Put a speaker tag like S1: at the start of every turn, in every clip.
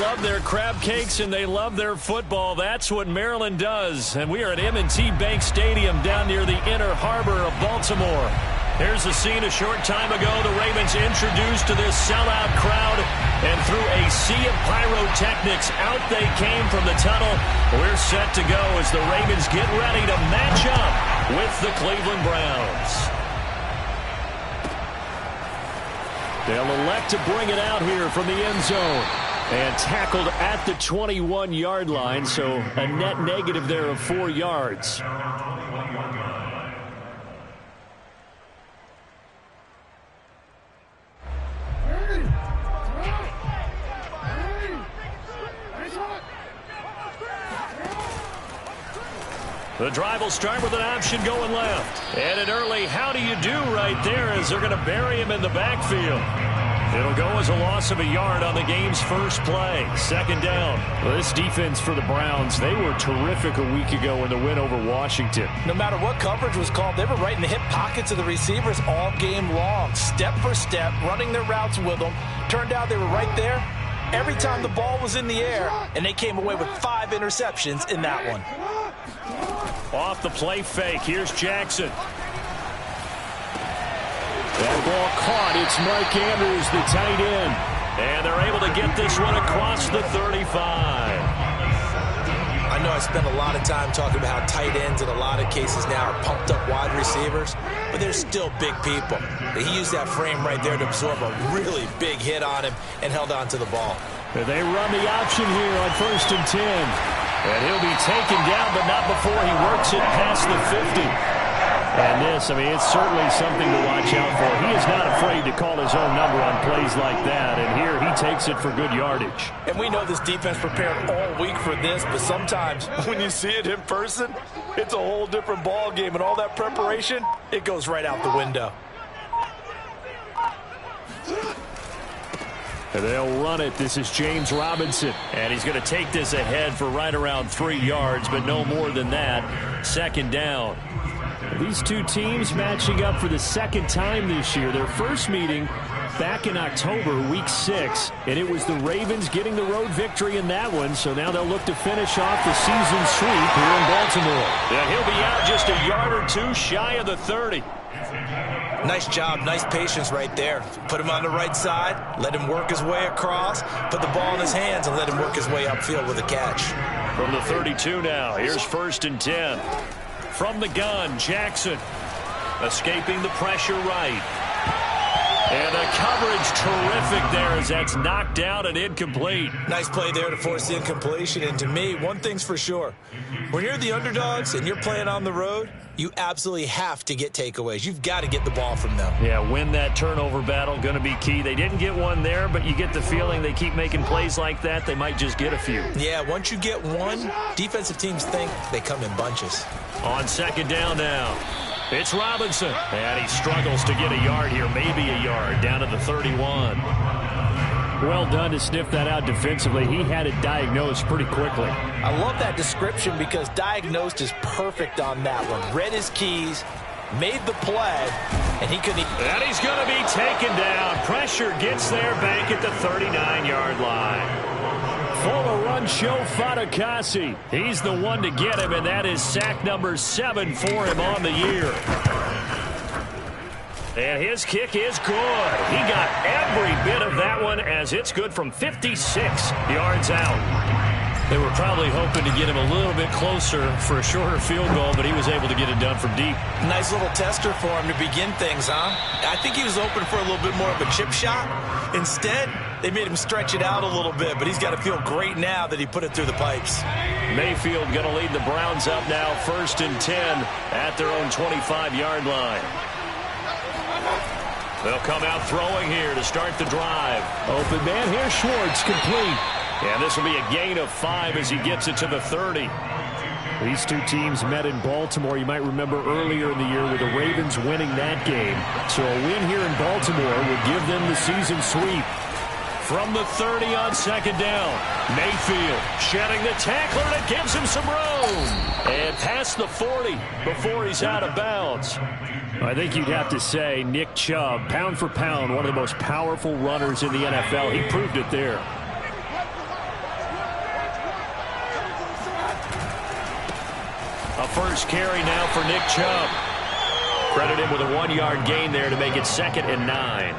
S1: love their crab cakes and they love their football. That's what Maryland does. And we are at M&T Bank Stadium down near the Inner Harbor of Baltimore. Here's the scene a short time ago. The Ravens introduced to this sellout crowd, and through a sea of pyrotechnics, out they came from the tunnel. We're set to go as the Ravens get ready to match up with the Cleveland Browns. They'll elect to bring it out here from the end zone. And tackled at the 21-yard line, so a net negative there of 4 yards. The drive will start with an option going left. And an early how do you do right there as they're going to bury him in the backfield. It'll go as a loss of a yard on the game's first play. Second down. Well, this defense for the Browns, they were terrific a week ago in the win over Washington.
S2: No matter what coverage was called, they were right in the hip pockets of the receivers all game long. Step for step, running their routes with them. Turned out they were right there every time the ball was in the air, and they came away with 5 interceptions in that one.
S1: Off the play fake, here's Jackson. That ball caught. It's Mike Andrews, the tight end. And they're able to get this one across the 35.
S2: I know I spend a lot of time talking about how tight ends in a lot of cases now are pumped up wide receivers, but they're still big people. He used that frame right there to absorb a really big hit on him and held on to the ball.
S1: They run the option here on 1st and 10. And he'll be taken down, but not before he works it past the 50. And this, I mean, it's certainly something to watch out for. He is not afraid to call his own number on plays like that. And here he takes it for good yardage.
S2: And we know this defense prepared all week for this, but sometimes when you see it in person, it's a whole different ball game. And all that preparation, it goes right out the window.
S1: And they'll run it. This is James Robinson. And he's going to take this ahead for right around 3 yards, but no more than that. Second down. These two teams matching up for the second time this year. Their first meeting back in October, week 6. And it was the Ravens getting the road victory in that one. So now they'll look to finish off the season sweep here in Baltimore. And he'll be out just a yard or two shy of the 30.
S2: Nice job, nice patience right there. Put him on the right side, let him work his way across, put the ball in his hands, and let him work his way upfield with a catch.
S1: From the 32 now, here's 1st and 10. From the gun, Jackson escaping the pressure right. And the coverage terrific there as that's knocked out and incomplete.
S2: Nice play there to force the incompletion. And to me, one thing's for sure. When you're the underdogs and you're playing on the road, you absolutely have to get takeaways. You've got to get the ball from them.
S1: Yeah, win that turnover battle, going to be key. They didn't get one there, but you get the feeling they keep making plays like that, they might just get a few.
S2: Yeah, once you get one, defensive teams think they come in bunches.
S1: On second down now, it's Robinson. And he struggles to get a yard here, maybe a yard, down to the 31. Well done to sniff that out defensively. He had it diagnosed pretty quickly.
S2: I love that description because diagnosed is perfect on that one. Read his keys, made the play, and he couldn't.
S1: And he's going to be taken down. Pressure gets there back at the 39-yard line. Full run show Fatukasi. He's the one to get him, and that is sack number 7 for him on the year. And his kick is good. He got every bit of that one as it's good from 56 yards out. They were probably hoping to get him a little bit closer for a shorter field goal, but he was able to get it done from deep.
S2: Nice little tester for him to begin things, huh? I think he was open for a little bit more of a chip shot. Instead, they made him stretch it out a little bit, but he's got to feel great now that he put it through the pipes.
S1: Mayfield going to lead the Browns up now 1st and 10 at their own 25-yard line. They'll come out throwing here to start the drive. Open man here, Schwartz, complete. And this will be a gain of 5 as he gets it to the 30. These two teams met in Baltimore, you might remember earlier in the year, with the Ravens winning that game. So a win here in Baltimore would give them the season sweep. From the 30 on second down, Mayfield shedding the tackler, and it gives him some room. And past the 40 before he's out of bounds. I think you'd have to say Nick Chubb, pound for pound, one of the most powerful runners in the NFL. He proved it there. first carry now for Nick Chubb. Credit him with a 1-yard gain there to make it 2nd and 9.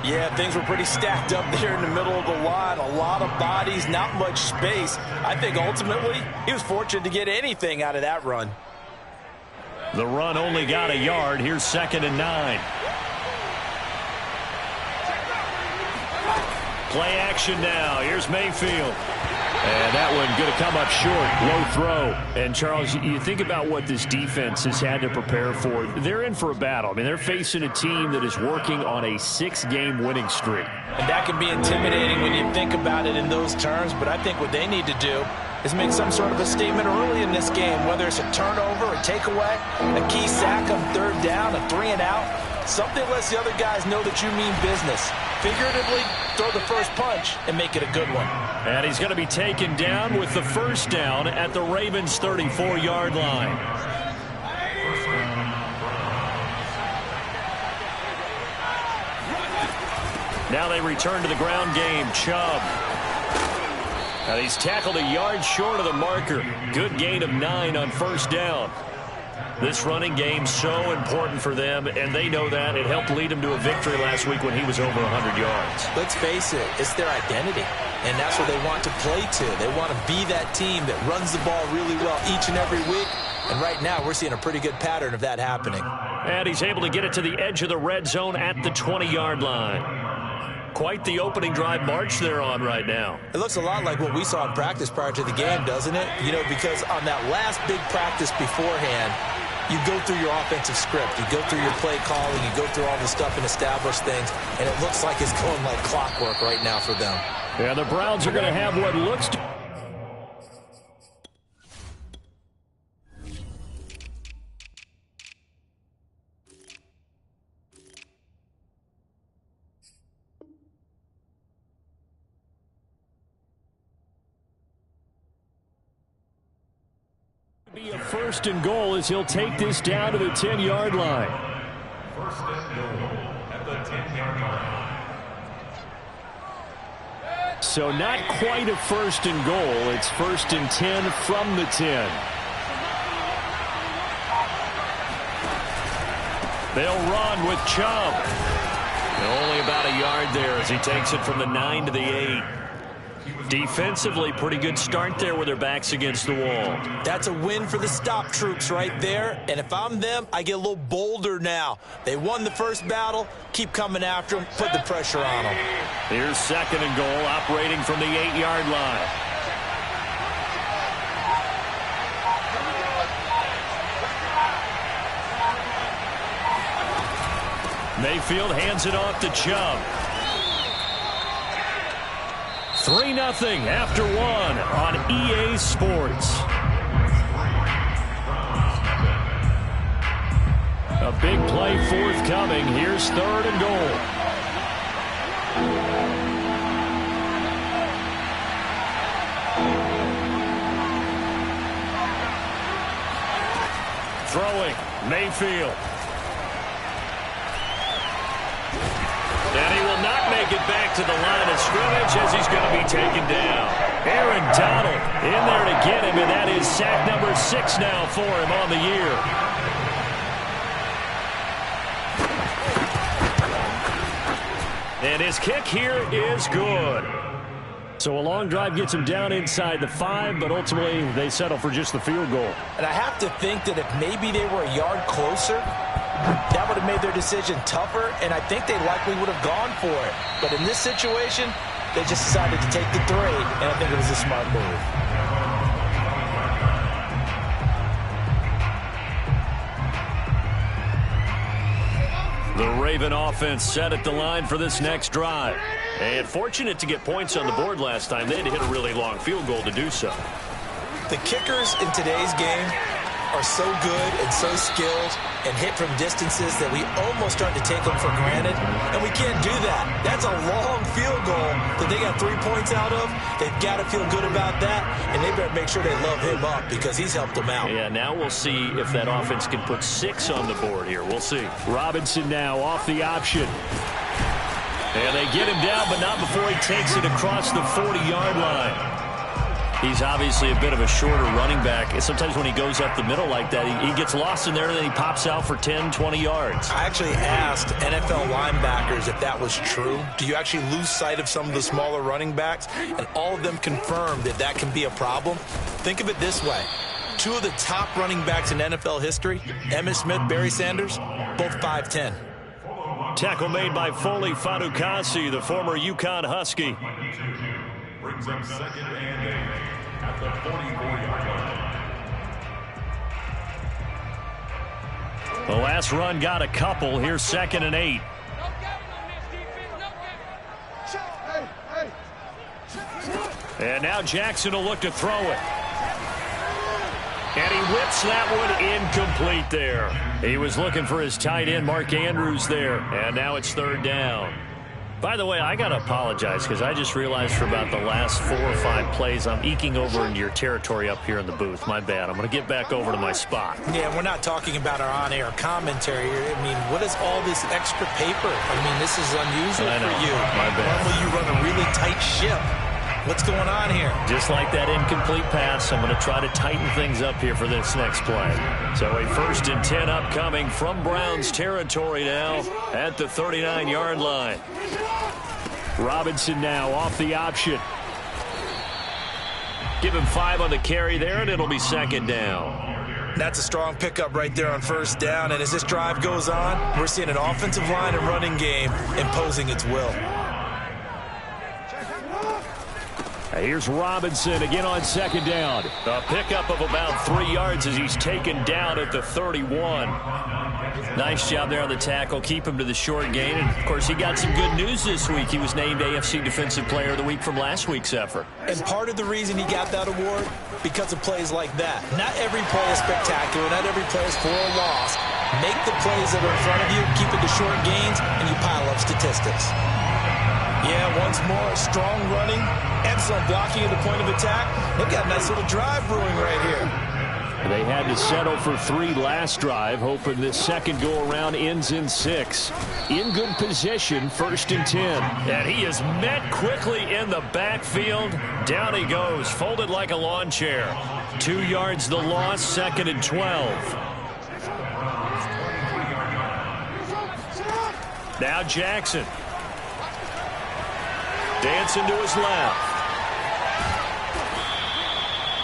S2: Yeah, things were pretty stacked up there in the middle of the line. A lot of bodies, not much space. I think ultimately he was fortunate to get anything out of that run.
S1: The run only got a yard. Here's 2nd and 9. Play action now. Here's Mayfield. And that one going to come up short. Low throw. And, Charles, you think about what this defense has had to prepare for. They're in for a battle. I mean, they're facing a team that is working on a 6-game winning streak.
S2: And that can be intimidating when you think about it in those terms. But I think what they need to do is make some sort of a statement early in this game, whether it's a turnover, a takeaway, a key sack on 3rd down, a 3-and-out. Something lets the other guys know that you mean business. Figuratively, throw the first punch and make it a good one.
S1: And he's going to be taken down with the first down at the Ravens' 34-yard line. Now they return to the ground game. Chubb. And he's tackled a yard short of the marker. Good gain of 9 on first down. This running game so important for them, and they know that. It helped lead them to a victory last week when he was over 100 yards.
S2: Let's face it, it's their identity, and that's what they want to play to. They want to be that team that runs the ball really well each and every week, and right now we're seeing a pretty good pattern of that happening.
S1: And he's able to get it to the edge of the red zone at the 20-yard line. Quite the opening drive march they're on right now.
S2: It looks a lot like what we saw in practice prior to the game, doesn't it? You know, because on that last big practice beforehand, you go through your offensive script. You go through your play calling. You go through all the stuff and establish things. And it looks like it's going like clockwork right now for them.
S1: Yeah, the Browns are going to have what looks to be a 1st and goal as he'll take this down to the 10-yard line.
S3: 1st and goal at the 10-yard line.
S1: So not quite a 1st and goal. It's 1st and 10 from the 10. They'll run with Chubb. And only about a yard there as he takes it from the 9 to the 8. Defensively, pretty good start there with their backs against the wall.
S2: That's a win for the stop troops right there. And if I'm them, I get a little bolder now. They won the first battle. Keep coming after them. Put the pressure on them.
S1: Here's 2nd and goal, operating from the 8-yard line. Mayfield hands it off to Chubb. 3-0 after 1 on EA Sports. A big play forthcoming. Here's 3rd and goal. Throwing, Mayfield. And he will not make it back to the line of scrimmage as he's going to be taken down. Aaron Donald in there to get him, and that is sack number 6 now for him on the year. And his kick here is good. So a long drive gets him down inside the 5, but ultimately they settle for just the field goal.
S2: And I have to think that if maybe they were a yard closer, that would have made their decision tougher, and I think they likely would have gone for it. But in this situation, they just decided to take the 3, and I think it was a smart move.
S1: The Raven offense set at the line for this next drive. And fortunate to get points on the board last time. They had to hit a really long field goal to do so.
S2: The kickers in today's game are so good and so skilled and hit from distances that we almost start to take them for granted, and we can't do that. That's a long field goal that they got 3 points out of. They've got to feel good about that, and they better make sure they love him up because he's helped them out.
S1: Yeah, now we'll see if that offense can put 6 on the board here. We'll see. Robinson now off the option. And they get him down, but not before he takes it across the 40-yard line. He's obviously a bit of a shorter running back. And sometimes when he goes up the middle like that, he gets lost in there and then he pops out for 10, 20 yards.
S2: I actually asked NFL linebackers if that was true. Do you actually lose sight of some of the smaller running backs? And all of them confirmed that that can be a problem. Think of it this way. 2 of the top running backs in NFL history, Emmitt Smith, Barry Sanders, both 5'10".
S1: Tackle made by Foley Fatukasi, the former UConn Husky.
S3: Brings up 2nd and 8 at the 44-yard line.
S1: The last run got a couple. Here's 2nd and 8. And now Jackson will look to throw it. And he whips that one incomplete there. He was looking for his tight end, Mark Andrews, there. And now it's 3rd down. By the way, I got to apologize because I just realized for about the last 4 or 5 plays, I'm eking over into your territory up here in the booth. My bad. I'm going to get back over to my spot.
S2: Yeah, we're not talking about our on-air commentary here. I mean, what is all this extra paper? I mean, this is unusual for you.
S1: My bad.
S2: Normally you run a really tight ship. What's going on here?
S1: Just like that incomplete pass, I'm going to try to tighten things up here for this next play. So a 1st and 10 upcoming from Browns territory now at the 39-yard line. Robinson now off the option. Give him 5 on the carry there, and it'll be 2nd down.
S2: That's a strong pickup right there on 1st down. And as this drive goes on, we're seeing an offensive line and running game imposing its will.
S1: Here's Robinson again on 2nd down. A pickup of about 3 yards as he's taken down at the 31. Nice job there on the tackle. Keep him to the short gain. And, of course, he got some good news this week. He was named AFC Defensive Player of the Week from last week's effort.
S2: And part of the reason he got that award, because of plays like that. Not every play is spectacular. Not every play is for a loss. Make the plays that are in front of you, keep it to short gains, and you pile up statistics. Yeah, once more, strong running, excellent blocking at the point of attack. They've got a nice little drive brewing right here.
S1: They had to settle for 3 last drive, hoping this second go-around ends in 6. In good position, 1st and 10. And he is met quickly in the backfield. Down he goes, folded like a lawn chair. 2 yards the loss, 2nd and 12. Now Jackson. Dancing to his left.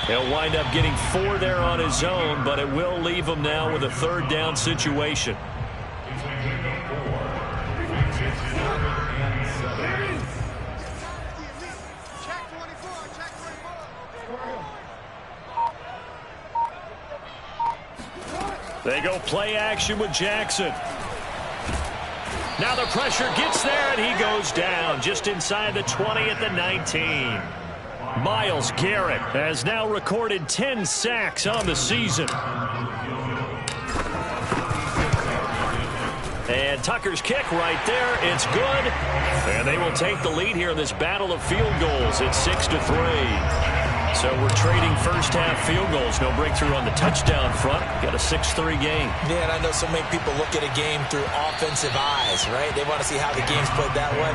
S1: He'll wind up getting 4 there on his own, but it will leave him now with a 3rd down situation. They go play action with Jackson. Now the pressure gets there, and he goes down just inside the 20 at the 19. Myles Garrett has now recorded 10 sacks on the season. And Tucker's kick right there. It's good. And they will take the lead here in this battle of field goals. It's 6-3. So we're trading first-half field goals. No breakthrough on the touchdown front. Got a 6-3 game.
S2: Yeah, and I know so many people look at a game through offensive eyes, right? They want to see how the game's played that way.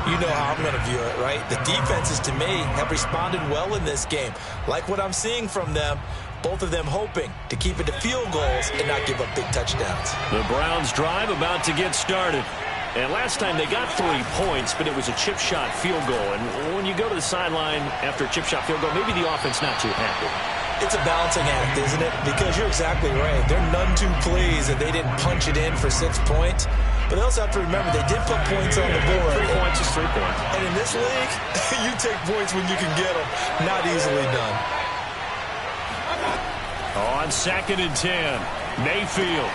S2: You know how I'm going to view it, right? The defenses, to me, have responded well in this game. Like what I'm seeing from them, both of them hoping to keep it to field goals and not give up big touchdowns.
S1: The Browns drive about to get started. And last time they got 3 points, but it was a chip shot field goal. And when you go to the sideline after a chip shot field goal, maybe the offense not too happy.
S2: It's a balancing act, isn't it? Because you're exactly right. They're none too pleased that they didn't punch it in for 6 points. But they also have to remember they did put points on the board.
S1: 3 points is 3 points.
S2: And in this league, you take points when you can get them. Not easily done.
S1: On 2nd and 10, Mayfield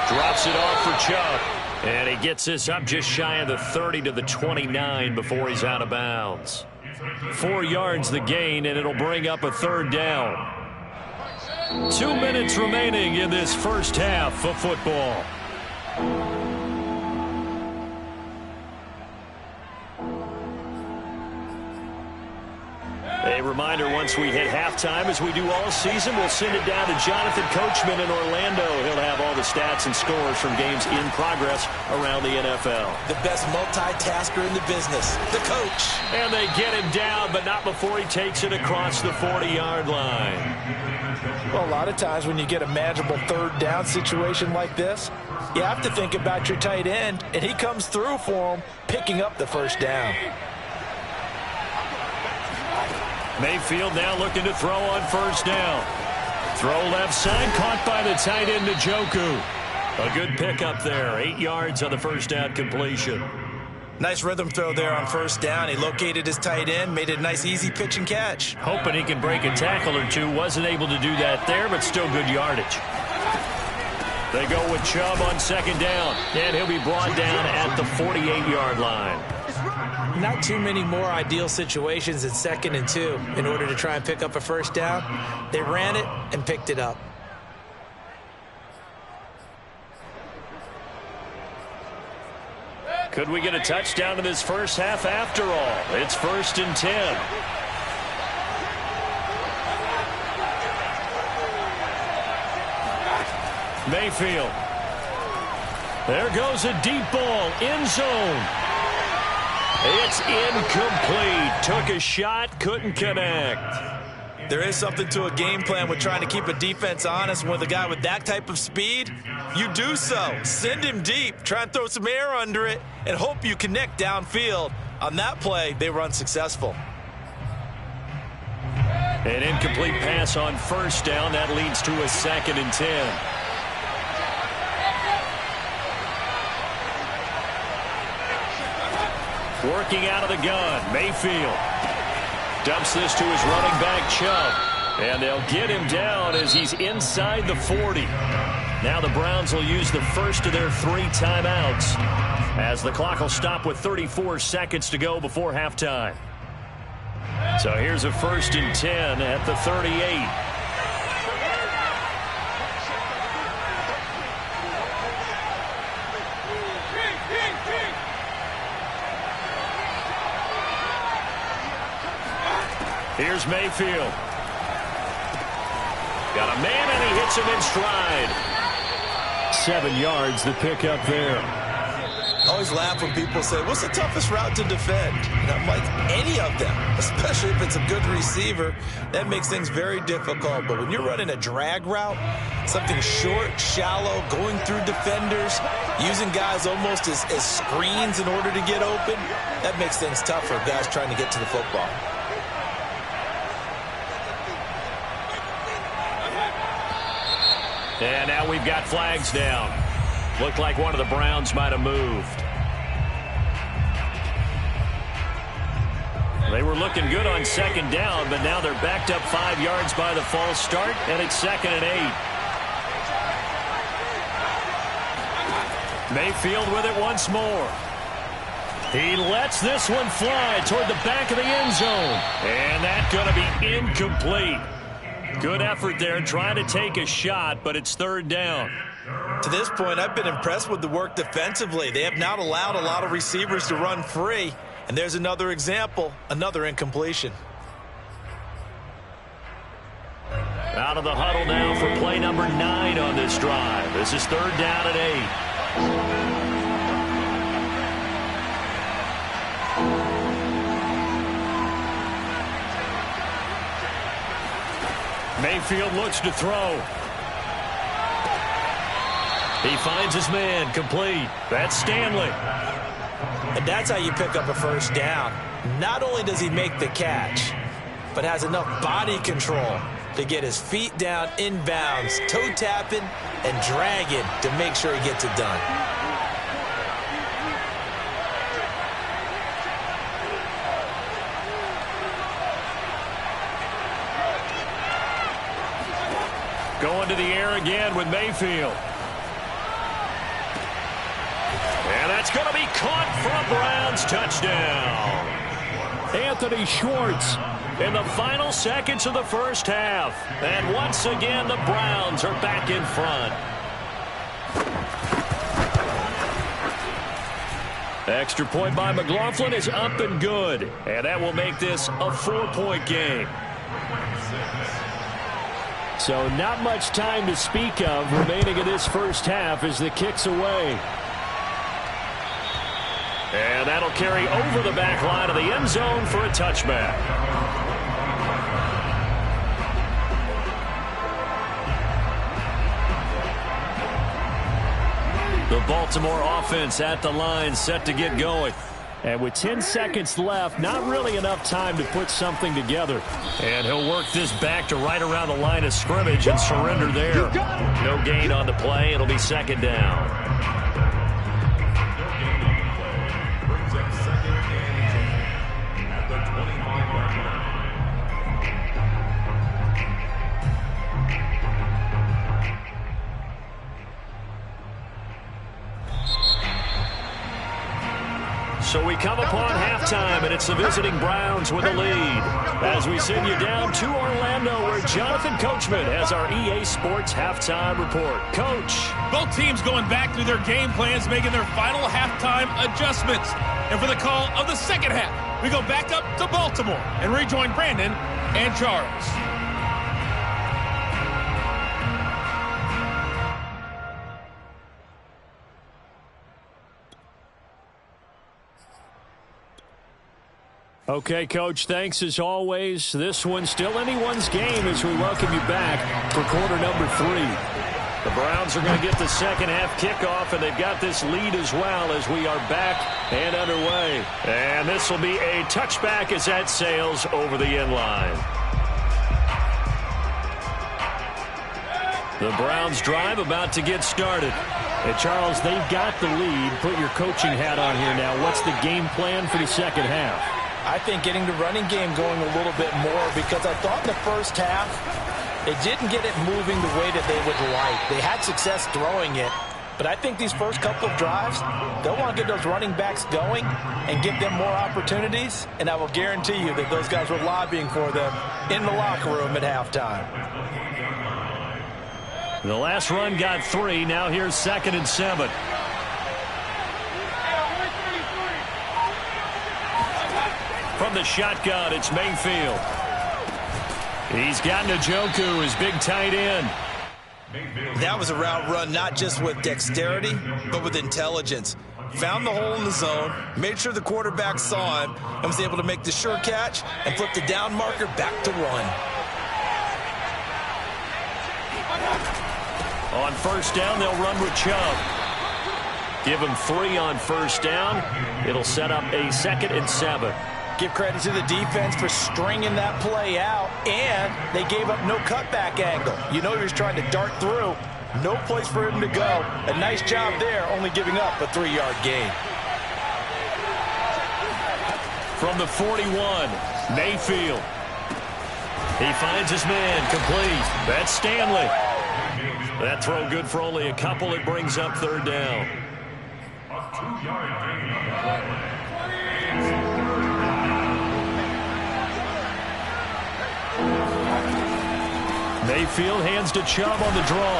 S1: drops it off for Chubb. And he gets this up just shy of the 30 to the 29 before he's out of bounds. 4 yards the gain, and it'll bring up a 3rd down. 2 minutes remaining in this first half of football. A reminder, once we hit halftime, as we do all season, we'll send it down to Jonathan Coachman in Orlando. He'll have all the stats and scores from games in progress around the NFL.
S2: The best multitasker in the business, the coach.
S1: And they get him down, but not before he takes it across the 40-yard line.
S2: Well, a lot of times when you get a manageable third down situation like this, you have to think about your tight end, and he comes through for him, picking up the first down.
S1: Mayfield now looking to throw on first down. Throw left side, caught by the tight end, Njoku. A good pickup there, 8 yards on the first down completion.
S2: Nice rhythm throw there on first down. He located his tight end, made it a nice, easy pitch and catch.
S1: Hoping he can break a tackle or two. Wasn't able to do that there, but still good yardage. They go with Chubb on second down, and he'll be brought down at the 48-yard line.
S2: Not too many more ideal situations in 2nd and 2 in order to try and pick up a first down. They ran it and picked it up.
S1: Could we get a touchdown in this first half after all? It's 1st and 10. Mayfield. There goes a deep ball, end zone. It's incomplete. Took a shot, couldn't connect.
S2: There is something to a game plan with trying to keep a defense honest. With a guy with that type of speed, you do so. Send him deep, try and throw some air under it, and hope you connect downfield. On that play, they were unsuccessful.
S1: An incomplete pass on first down. That leads to a 2nd and 10. Working out of the gun, Mayfield. Dumps this to his running back, Chubb. And they'll get him down as he's inside the 40. Now the Browns will use the first of their 3 timeouts, as the clock will stop with 34 seconds to go before halftime. So here's a 1st and 10 at the 38. Here's Mayfield. Got a man, and he hits him in stride. 7 yards, the pickup there.
S2: I always laugh when people say, what's the toughest route to defend? And I'm like, any of them, especially if it's a good receiver. That makes things very difficult. But when you're running a drag route, something short, shallow, going through defenders, using guys almost as screens in order to get open, that makes things tough for guys trying to get to the football.
S1: And now we've got flags down. Looked like one of the Browns might have moved. They were looking good on second down, but now they're backed up 5 yards by the false start, and it's 2nd and 8. Mayfield with it once more. He lets this one fly toward the back of the end zone. And that's going to be incomplete. Good effort there, trying to take a shot, but it's 3rd down.
S2: To this point, I've been impressed with the work defensively. They have not allowed a lot of receivers to run free. And there's another example, another incompletion.
S1: Out of the huddle now for play number 9 on this drive. This is 3rd down and 8. Mayfield looks to throw. He finds his man, complete. That's Stanley.
S2: And that's how you pick up a first down. Not only does he make the catch, but has enough body control to get his feet down inbounds, toe tapping and dragging to make sure he gets it done.
S1: Going to the air again with Mayfield. And that's going to be caught for a Browns touchdown. Anthony Schwartz in the final seconds of the first half. And once again, the Browns are back in front. Extra point by McLaughlin is up and good. And that will make this a 4-point game. So not much time to speak of remaining in this first half as the kick's away. And that'll carry over the back line of the end zone for a touchback. The Baltimore offense at the line, set to get going. And with 10 seconds left, not really enough time to put something together. And he'll work this back to right around the line of scrimmage and surrender there. No gain on the play. It'll be second down.
S3: Brings up second and 10 at the 25-yard line.
S1: So we come upon halftime, and it's the visiting Browns with the lead. As we send you down to Orlando, where Jonathan Coachman has our EA Sports halftime report. Coach.
S4: Both teams going back through their game plans, making their final halftime adjustments. And for the call of the second half, we go back up to Baltimore and rejoin Brandon and Charles.
S1: Okay, Coach, thanks as always. This one's still anyone's game as we welcome you back for quarter number 3. The Browns are going to get the second half kickoff, and they've got this lead as well as we are back and underway. And this will be a touchback as that sails over the end line. The Browns drive about to get started. And Charles, they've got the lead. Put your coaching hat on here now. What's the game plan for the second half?
S2: I think getting the running game going a little bit more, because I thought in the first half they didn't get it moving the way that they would like. They had success throwing it, but I think these first couple of drives, they'll want to get those running backs going and give them more opportunities, and I will guarantee you that those guys were lobbying for them in the locker room at halftime.
S1: The last run got 3. Now here's 2nd and 7. From the shotgun, it's Mayfield. He's got Njoku, his big tight end.
S5: That was a route run not just with dexterity, but with intelligence. Found the hole in the zone, made sure the quarterback saw him, and was able to make the sure catch and flip the down marker back to 1.
S1: On first down, they'll run with Chubb. Give him 3 on first down. It'll set up a 2nd and 7.
S2: Give credit to the defense for stringing that play out, and they gave up no cutback angle. You know he was trying to dart through. No place for him to go. A nice job there, only giving up a 3-yard gain.
S1: From the 41, Mayfield. He finds his man, complete. That's Stanley. That throw good for only a couple. It brings up 3rd down.
S3: A 2-yard gain on the play.
S1: Mayfield hands to Chubb on the draw.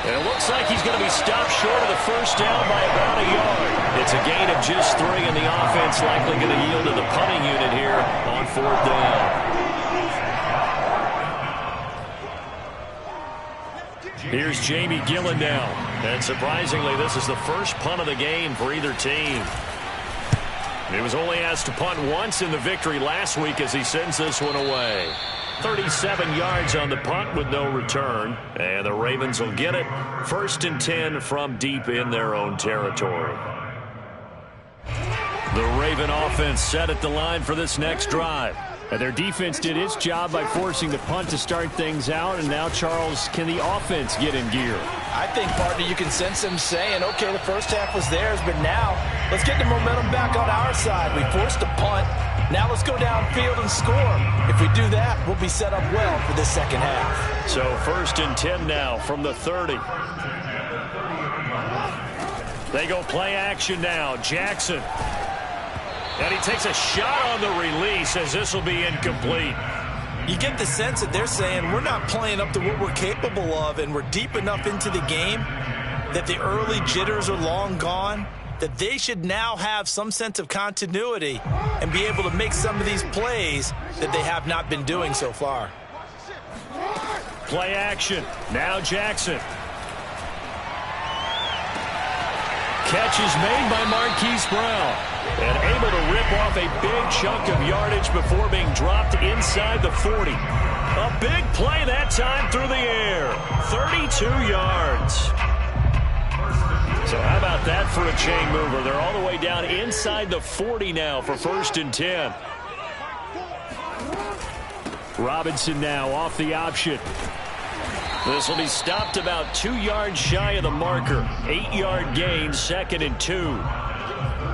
S1: And it looks like he's going to be stopped short of the first down by about a yard. It's a gain of just 3, and the offense likely going to yield to the punting unit here on 4th down. Here's Jamie Gillen now. And surprisingly, this is the first punt of the game for either team. He was only asked to punt once in the victory last week as he sends this one away. 37 yards on the punt with no return. And the Ravens will get it. 1st and 10 from deep in their own territory. The Raven offense set at the line for this next drive. And their defense did its job by forcing the punt to start things out. And now, Charles, can the offense get in gear?
S2: I think, partner, you can sense them saying, okay, the first half was theirs, but now let's get the momentum back on our side. We forced a punt. Now let's go downfield and score. If we do that, we'll be set up well for this second half.
S1: So 1st and 10 now from the 30. They go play action now. Jackson. And he takes a shot on the release as this will be incomplete.
S5: You get the sense that they're saying we're not playing up to what we're capable of, and we're deep enough into the game that the early jitters are long gone. that they should now have some sense of continuity and be able to make some of these plays that they have not been doing so far.
S1: Play action. Now Jackson. Catch is made by Marquise Brown. And able to rip off a big chunk of yardage before being dropped inside the 40. A big play that time through the air. 32 yards. So how about that for a chain mover? They're all the way down inside the 40 now for 1st and 10. Robinson now off the option. This will be stopped about 2 yards shy of the marker. 8-yard gain, 2nd and 2.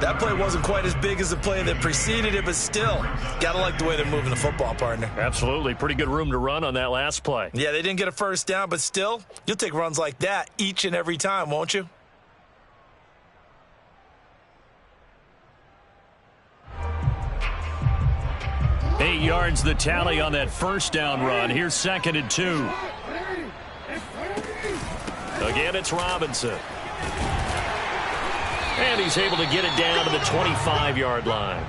S5: That play wasn't quite as big as the play that preceded it, but still, gotta like the way they're moving the football, partner.
S1: Absolutely. Pretty good room to run on that last play.
S5: Yeah, they didn't get a first down, but still, you'll take runs like that each and every time, won't you?
S1: Eight yards the tally on that first down run. Here's 2nd and 2. Again, it's Robinson. And he's able to get it down to the 25-yard line.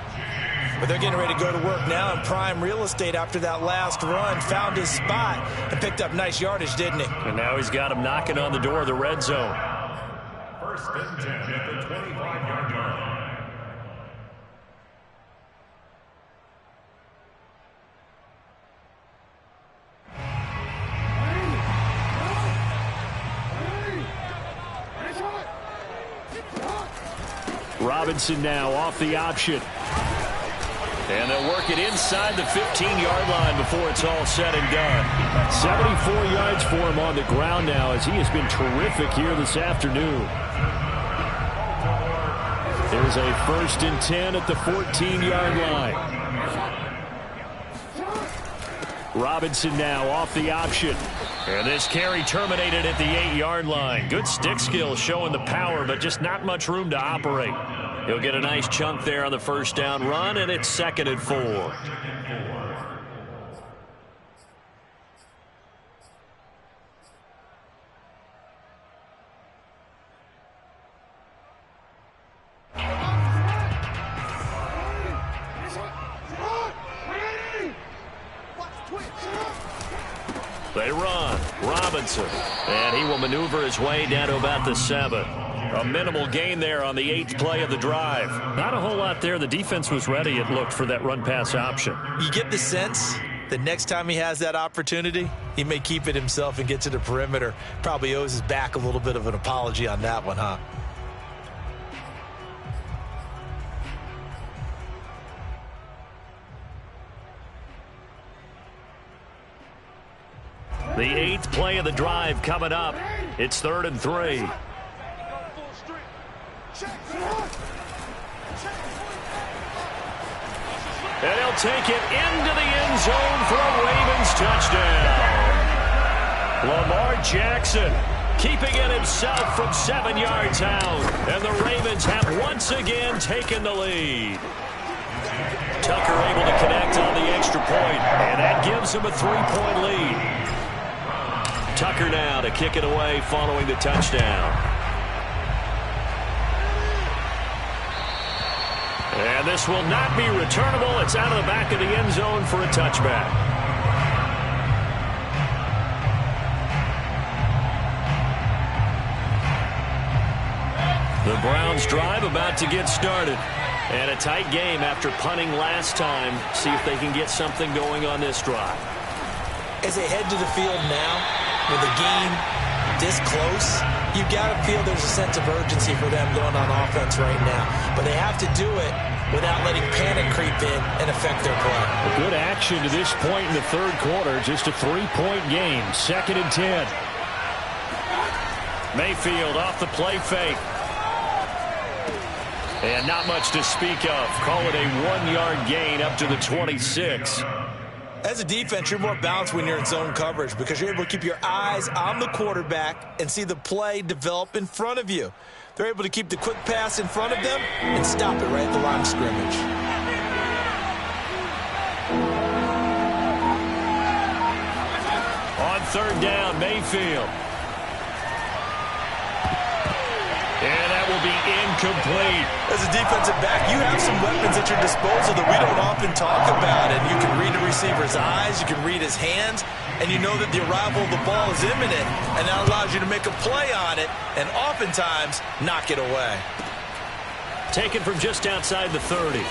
S5: But they're getting ready to go to work now in prime real estate after that last run. Found his spot and picked up nice yardage, didn't he?
S1: And now he's got him knocking on the door of the red zone.
S3: 1st and 10 at the 25-yard line.
S1: Robinson now off the option. And they'll work it inside the 15-yard line before it's all said and done. 74 yards for him on the ground now as he has been terrific here this afternoon. There's a 1st and 10 at the 14-yard line. Robinson now off the option. And this carry terminated at the 8-yard line. Good stick skill showing the power, but just not much room to operate. He'll get a nice chunk there on the first down run, and it's 2nd and 4. They run. Robinson. And he will maneuver his way down to about the 7. A minimal gain there on the 8th play of the drive. Not a whole lot there. The defense was ready, it looked, for that run-pass option.
S5: You get the sense that next time he has that opportunity, he may keep it himself and get to the perimeter. Probably owes his back a little bit of an apology on that one, huh?
S1: The 8th play of the drive coming up. It's 3rd and 3. And he'll take it into the end zone for a Ravens touchdown. Lamar Jackson keeping it himself from 7 yards out. And the Ravens have once again taken the lead. Tucker able to connect on the extra point, and that gives him a 3-point lead. Tucker now to kick it away following the touchdown. And this will not be returnable. It's out of the back of the end zone for a touchback. The Browns drive about to get started. And a tight game after punting last time. See if they can get something going on this drive.
S5: As they head to the field now, with the game this close, you've got to feel there's a sense of urgency for them going on offense right now. But they have to do it without letting panic creep in and affect their play.
S1: A good action to this point in the 3rd quarter. Just a 3-point game. 2nd and 10. Mayfield off the play fake. And not much to speak of. Call it a 1-yard gain up to the 26.
S5: As a defense, you're more balanced when you're in zone coverage because you're able to keep your eyes on the quarterback and see the play develop in front of you. They're able to keep the quick pass in front of them and stop it right at the line of scrimmage.
S1: On 3rd down, Mayfield. And that will be incomplete.
S5: As a defensive back, you have some weapons at your disposal that we don't often talk about. And you can read a receiver's eyes, you can read his hands, and you know that the arrival of the ball is imminent, and that allows you to make a play on it and oftentimes knock it away.
S1: Taken from just outside the 30.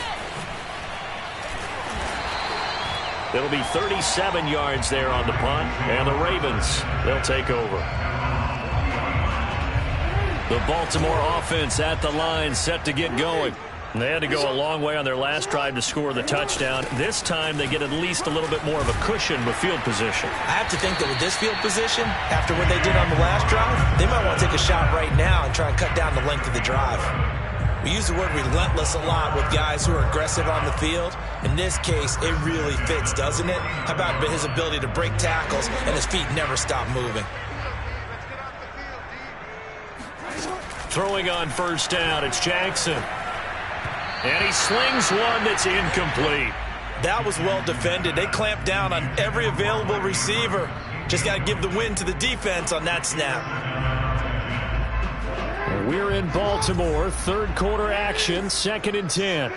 S1: It'll be 37 yards there on the punt, and the Ravens, they'll take over. The Baltimore offense at the line, set to get going. They had to go a long way on their last drive to score the touchdown. This time they get at least a little bit more of a cushion with field position.
S5: I have to think that with this field position, after what they did on the last drive, they might want to take a shot right now and try and cut down the length of the drive. We use the word relentless a lot with guys who are aggressive on the field. In this case, it really fits, doesn't it? How about his ability to break tackles and his feet never stop moving?
S1: Throwing on first down, it's Jackson. And he slings one that's incomplete.
S5: That was well defended. They clamped down on every available receiver. Just got to give the win to the defense on that snap.
S1: We're in Baltimore, third quarter action, 2nd and 10.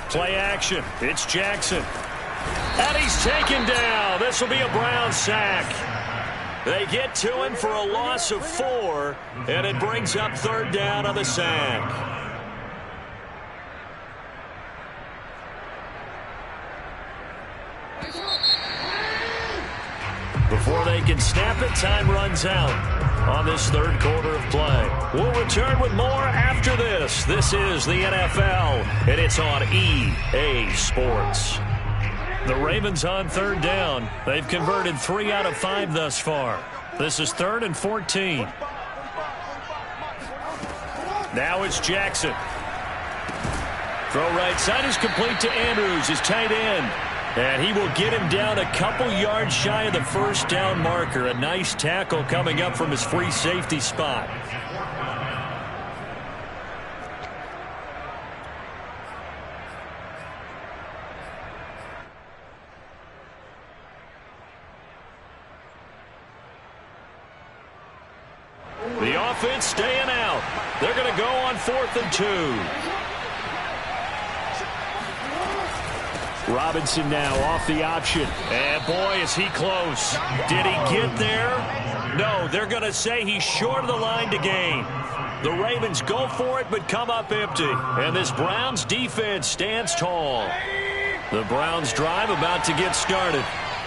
S1: Play action, it's Jackson. And he's taken down. This will be a Brown sack. They get to him for a loss of 4, and it brings up third down on the sack. Before they can snap it, time runs out on this third quarter of play. We'll return with more after this. This is the NFL, and it's on EA Sports. The Ravens on third down. They've converted 3 out of 5 thus far. This is 3rd and 14. Now it's Jackson. Throw right side is complete to Andrews, his tight end. And he will get him down a couple yards shy of the first down marker. A nice tackle coming up from his free safety spot. The offense staying out. They're going to go on 4th and 2. Robinson now off the option. And boy, is he close. Did he get there? No, they're going to say he's short of the line to gain. The Ravens go for it but come up empty. And this Browns defense stands tall. The Browns drive about to get started.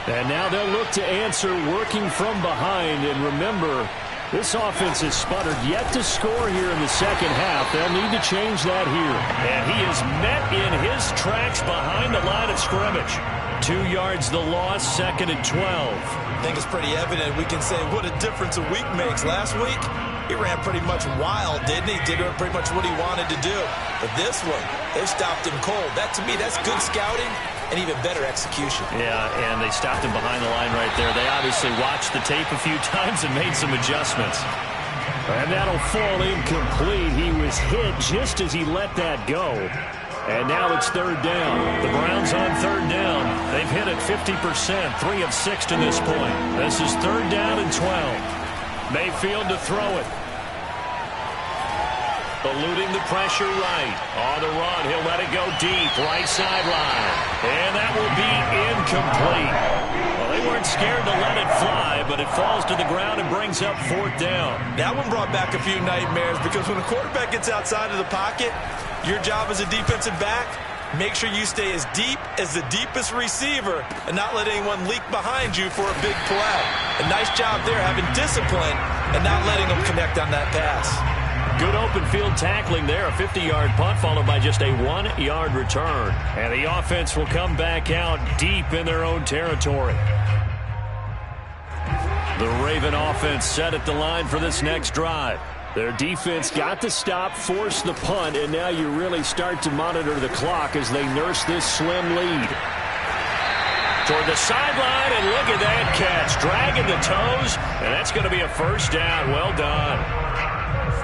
S1: And now they'll look to answer working from behind. And remember, this offense has sputtered, yet to score here in the second half. They'll need to change that here. And he is met in his tracks behind the line of scrimmage. 2 yards the loss, 2nd and 12.
S5: I think it's pretty evident. We can say what a difference a week makes. Last week, he ran pretty much wild, didn't he? Did pretty much what he wanted to do. But this one, they stopped him cold. That, to me, that's good scouting and even better execution.
S1: Yeah, and they stopped him behind the line right there. They obviously watched the tape a few times and made some adjustments. And that'll fall incomplete. He was hit just as he let that go. And now it's third down. The Browns on third down. They've hit it 50%, 3 of 6 to this point. This is third down and 12. Mayfield to throw it. Eluding the pressure right. On the run, he'll let it go deep. Right sideline. And that will be incomplete. Well, they weren't scared to let it fly, but it falls to the ground and brings up 4th down.
S5: That one brought back a few nightmares because when a quarterback gets outside of the pocket, your job as a defensive back, make sure you stay as deep as the deepest receiver and not let anyone leak behind you for a big play. A nice job there having discipline and not letting them connect on that pass.
S1: Good open field tackling there. A 50-yard punt followed by just a 1-yard return. And the offense will come back out deep in their own territory. The Raven offense set at the line for this next drive. Their defense got the stop, forced the punt, and now you really start to monitor the clock as they nurse this slim lead. Toward the sideline, and look at that catch. Dragging the toes, and that's going to be a first down. Well done.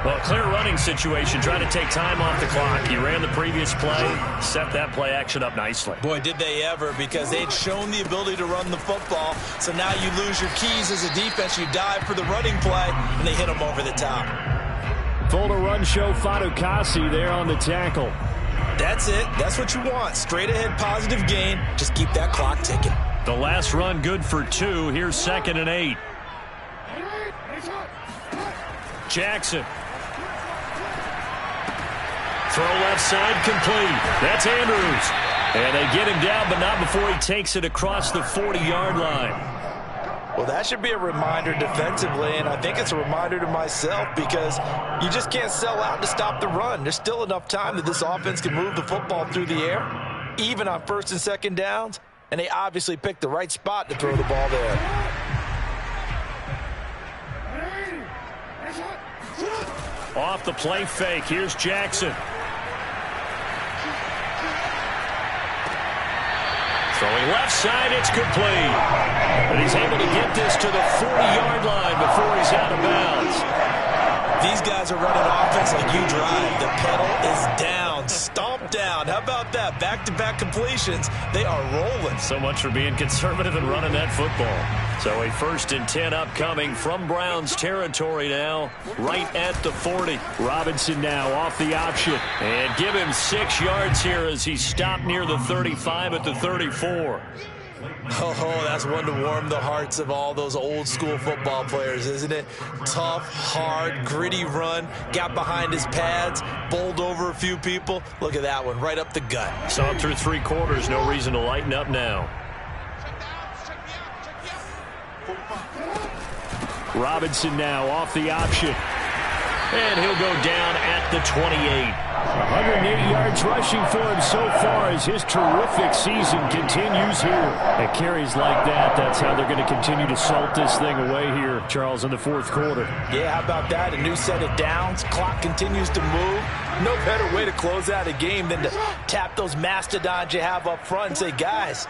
S1: Well, clear running situation, trying to take time off the clock. He ran the previous play, set that play action up nicely.
S5: Boy, did they ever, because they had shown the ability to run the football. So now you lose your keys as a defense. You dive for the running play, and they hit them over the top.
S1: Full to run show Fadukasi there on the tackle.
S5: That's it. That's what you want. Straight ahead positive gain. Just keep that clock ticking.
S1: The last run good for 2. Here's 2nd and 8. Jackson. Throw left side complete. That's Andrews. And they get him down, but not before he takes it across the 40-yard line.
S2: Well, that should be a reminder defensively, and I think it's a reminder to myself because you just can't sell out to stop the run. There's still enough time that this offense can move the football through the air, even on 1st and 2nd downs, and they obviously picked the right spot to throw the ball there.
S1: Off the play fake, here's Jackson. Throwing left side, it's complete. But he's able to get this to the 40-yard line before he's out of bounds.
S5: These guys are running offense like you drive. The pedal is down, stomped down. How about that? Back-to-back completions. They are rolling.
S1: So much for being conservative and running that football. So a 1st and 10 upcoming from Browns territory now, right at the 40. Robinson now off the option. And give him 6 yards here as he stopped near the 35 at the 34.
S5: Oh, that's one to warm the hearts of all those old school football players, isn't it? Tough, hard, gritty run. Got behind his pads, bowled over a few people. Look at that one, right up the gut.
S1: Saw it through 3 quarters. No reason to lighten up now. Robinson now off the option. And he'll go down at the 28. 180 yards rushing for him so far as his terrific season continues here. At carries like that, that's how they're going to continue to salt this thing away here, Charles, in the 4th quarter.
S2: Yeah, how about that? A new set of downs. Clock continues to move. No better way to close out a game than to tap those mastodons you have up front and say, guys,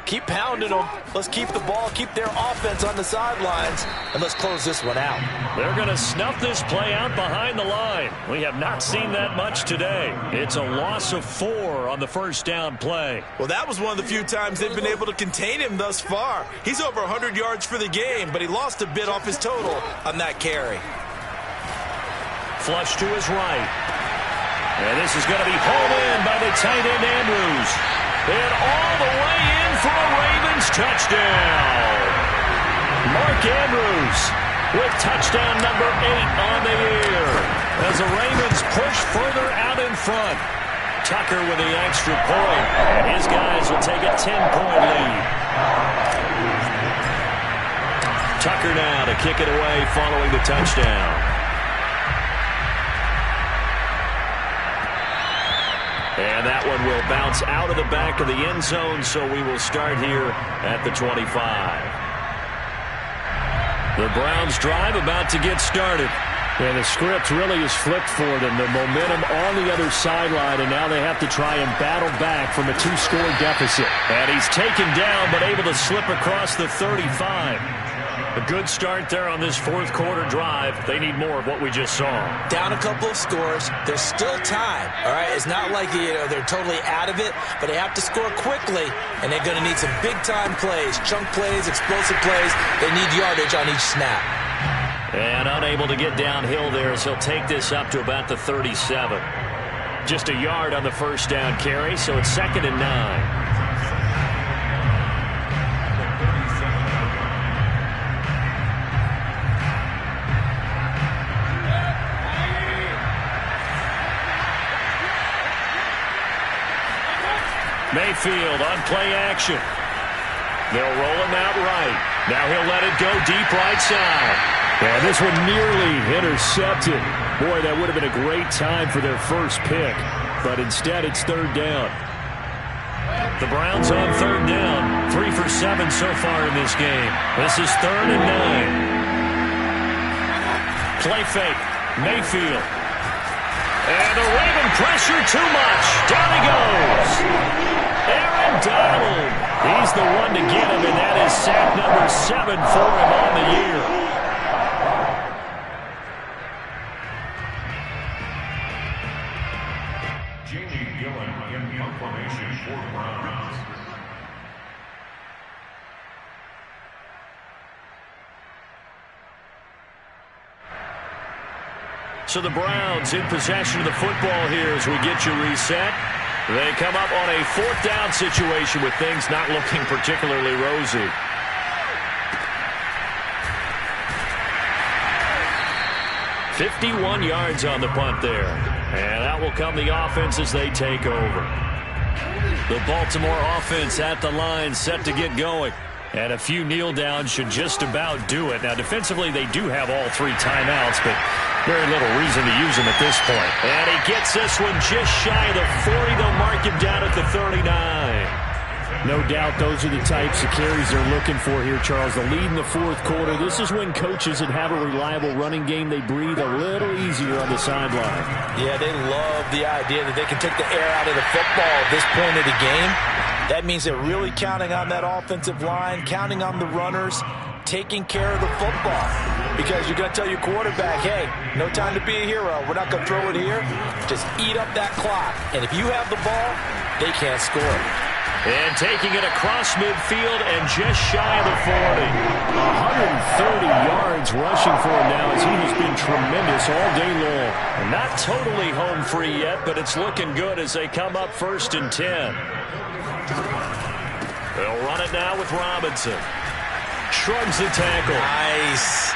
S2: keep pounding them. Let's keep the ball, keep their offense on the sidelines, and let's close this one out.
S1: They're going to snuff this play out behind the line. We have not seen that much today. It's a loss of 4 on the 1st down play.
S5: Well, that was one of the few times they've been able to contain him thus far. He's over 100 yards for the game, but he lost a bit off his total on that carry.
S1: Flush to his right. And this is going to be hauled in by the tight end Andrews. And all the way in for a Ravens touchdown. Mark Andrews with touchdown number 8 on the year as the Ravens push further out in front. Tucker with the extra point, and his guys will take a 10-point lead. Tucker now to kick it away following the touchdown. And that one will bounce out of the back of the end zone, so we will start here at the 25. The Browns drive about to get started. And the script really is flipped for them. The momentum on the other sideline, and now they have to try and battle back from a 2-score deficit. And he's taken down, but able to slip across the 35. A good start there on this 4th quarter drive. They need more of what we just saw.
S5: Down a couple of scores. There's still time. All right, it's not like they're totally out of it, but they have to score quickly, and they're going to need some big-time plays, chunk plays, explosive plays. They need yardage on each snap.
S1: And unable to get downhill there as he'll take this up to about the 37. Just a yard on the 1st down carry, so it's 2nd and 9. Mayfield on play action. They'll roll him out right. Now he'll let it go deep right side. And this one nearly intercepted. Boy, that would have been a great time for their first pick. But instead, it's 3rd down. The Browns on 3rd down. 3 for 7 so far in this game. This is 3rd and 9. Play fake. Mayfield. And the Raven pressure too much. Down he goes. Aaron Donald. He's the one to get him, and that is sack number 7 for him on the year.
S3: Jamie Gillen in proclamation for the Browns.
S1: So the Browns in possession of the football here as we get you reset. They come up on a fourth down situation with things not looking particularly rosy. "51 yards on the punt there. And out will come the offense as they take over. The Baltimore offense at the line set to get going. And a few kneel downs should just about do it. Now, defensively, they do have all three timeouts, but very little reason to use them at this point. And he gets this one just shy of the 40. They'll mark him down at the 39.
S4: No doubt those are the types of carries they're looking for here, Charles. The lead in the fourth quarter. This is when coaches that have a reliable running game, they breathe a little easier on the sideline.
S2: Yeah, they love the idea that they can take the air out of the football at this point of the game. That means they're really counting on that offensive line, counting on the runners, taking care of the football. Because you're going to tell your quarterback, hey, no time to be a hero. We're not going to throw it here. Just eat up that clock. And if you have the ball, they can't score.
S1: And taking it across midfield and just shy of the 40.
S4: 130 yards rushing for him now as he has been tremendous all day long.
S1: And not totally home free yet, but it's looking good as they come up 1st and 10. They'll run it now with Robinson. Shrugs the tackle.
S2: Nice.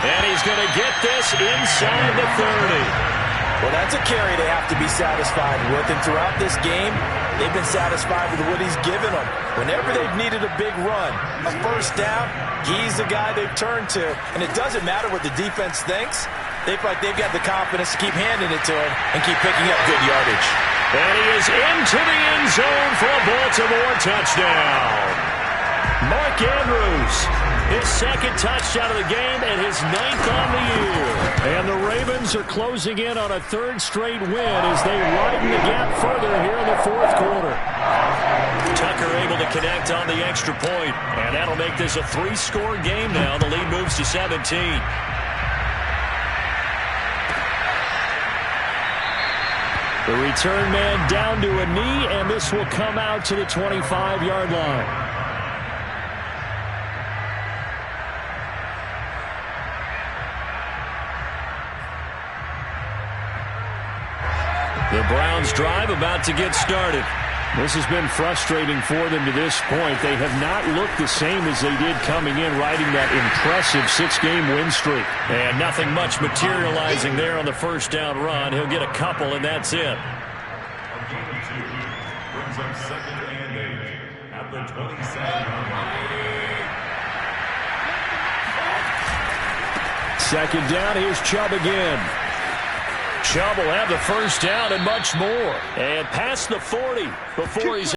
S1: And he's going to get this inside the 30.
S2: Well, that's a carry they have to be satisfied with. And throughout this game, they've been satisfied with what he's given them. Whenever they've needed a big run, a first down, he's the guy they've turned to. And it doesn't matter what the defense thinks. They feel like they've got the confidence to keep handing it to him and keep picking up good yardage.
S1: And he is into the end zone for a Baltimore touchdown. Mark Andrews, his second touchdown of the game and his 9th on the year.
S4: And the Ravens are closing in on a 3rd straight win as they widen the gap further here in the 4th quarter.
S1: Tucker able to connect on the extra point, and that'll make this a 3-score game now. The lead moves to 17.
S4: The return man down to a knee, and this will come out to the 25-yard line.
S1: The Browns drive about to get started.
S4: This has been frustrating for them to this point. They have not looked the same as they did coming in, riding that impressive 6-game win streak.
S1: And nothing much materializing there on the first down run. He'll get a couple, and that's it.
S3: A gain of 2 brings up 2nd and 8 at the 27-yard line.
S4: 2nd down, here's Chubb again.
S1: Chubb will have the first down and much more. And past the 40 before he's